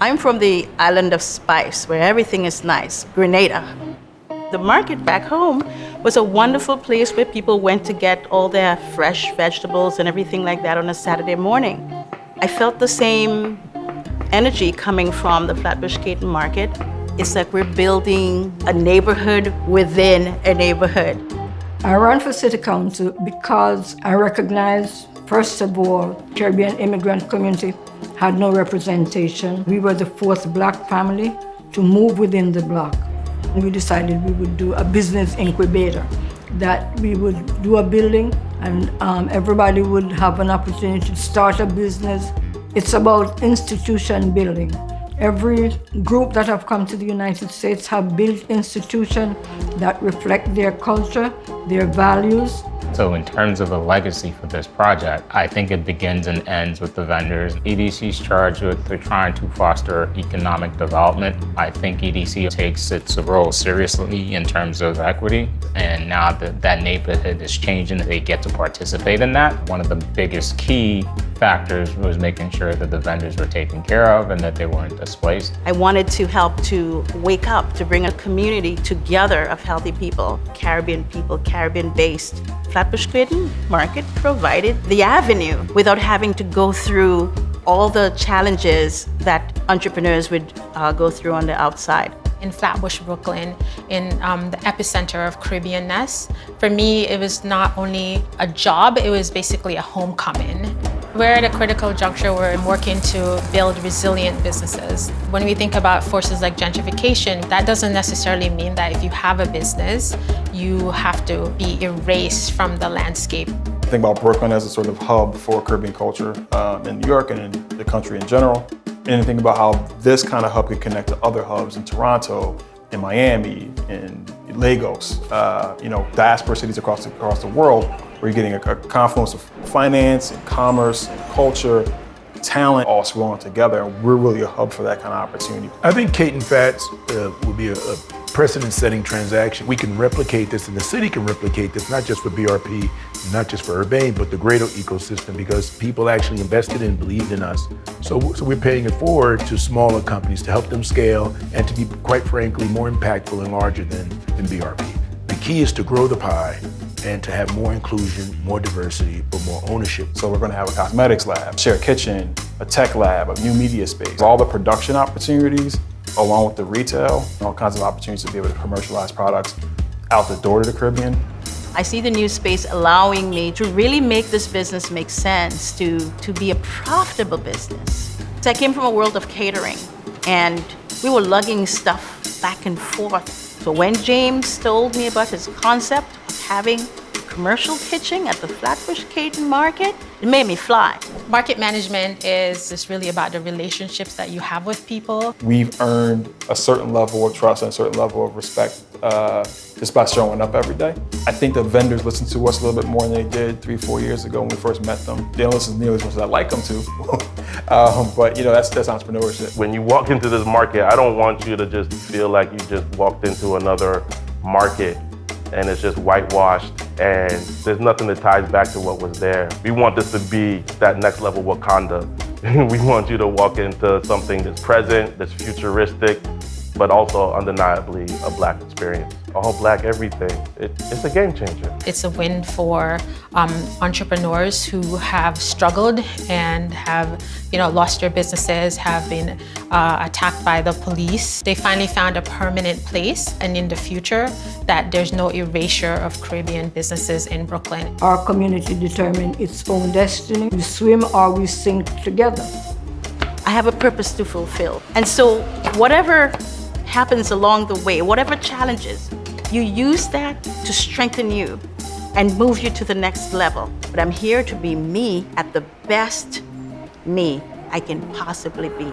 I'm from the island of spice, where everything is nice, Grenada. The market back home was a wonderful place where people went to get all their fresh vegetables and everything like that on a Saturday morning. I felt the same energy coming from the Flatbush Caton Market. It's like we're building a neighborhood within a neighborhood. I ran for city council because I recognize, first of all, Caribbean immigrant community had no representation. We were the fourth Black family to move within the block. We decided we would do a business incubator, that we would do a building and everybody would have an opportunity to start a business. It's about institution building. Every group that have come to the United States have built institutions that reflect their culture, their values. So in terms of a legacy for this project, I think it begins and ends with the vendors. EDC is charged with trying to foster economic development. I think EDC takes its role seriously in terms of equity, and now that that neighborhood is changing, they get to participate in that. One of the biggest key factors was making sure that the vendors were taken care of and that they weren't displaced. I wanted to help to wake up, to bring a community together of healthy people, Caribbean-based. Flatbush Caton Market provided the avenue without having to go through all the challenges that entrepreneurs would go through on the outside. In Flatbush, Brooklyn, in the epicenter of Caribbean-ness, for me, it was not only a job, it was basically a homecoming. We're at a critical juncture where I'm working to build resilient businesses. When we think about forces like gentrification, that doesn't necessarily mean that if you have a business, you have to be erased from the landscape. I think about Brooklyn as a sort of hub for Caribbean culture in New York and in the country in general. And think about how this kind of hub could connect to other hubs in Toronto, in Miami, in Lagos, diaspora cities across the world, where you're getting a confluence of finance and commerce and culture, talent all swirling together. And we're really a hub for that kind of opportunity. I think Caton Fats would be a precedent-setting transaction. We can replicate this, and the city can replicate this, not just for BRP, not just for Urbane, but the greater ecosystem, because people actually invested in, believed in us. So we're paying it forward to smaller companies to help them scale and to be, quite frankly, more impactful and larger than BRP. The key is to grow the pie and to have more inclusion, more diversity, but more ownership. So we're going to have a cosmetics lab, shared kitchen, a tech lab, a new media space. All the production opportunities, along with the retail, all kinds of opportunities to be able to commercialize products out the door to the Caribbean. I see the new space allowing me to really make this business make sense, to be a profitable business. So I came from a world of catering, and we were lugging stuff back and forth. So when James told me about his concept of having commercial kitchen at the Flatbush Caton Market, it made me fly. Market management is just really about the relationships that you have with people. We've earned a certain level of trust and a certain level of respect just by showing up every day. I think the vendors listen to us a little bit more than they did 3-4 years ago when we first met them. They don't listen nearly as much as I'd like them to, but that's entrepreneurship. When you walk into this market, I don't want you to just feel like you just walked into another market and it's just whitewashed and there's nothing that ties back to what was there. We want this to be that next level Wakanda. We want you to walk into something that's present, that's futuristic, but also undeniably a Black experience. All Black everything. It's a game changer. It's a win for entrepreneurs who have struggled and have lost their businesses, have been attacked by the police. They finally found a permanent place, and in the future, that there's no erasure of Caribbean businesses in Brooklyn. Our community determines its own destiny. We swim or we sink together. I have a purpose to fulfill. And so whatever happens along the way, whatever challenges, you use that to strengthen you and move you to the next level. But I'm here to be me at the best me I can possibly be.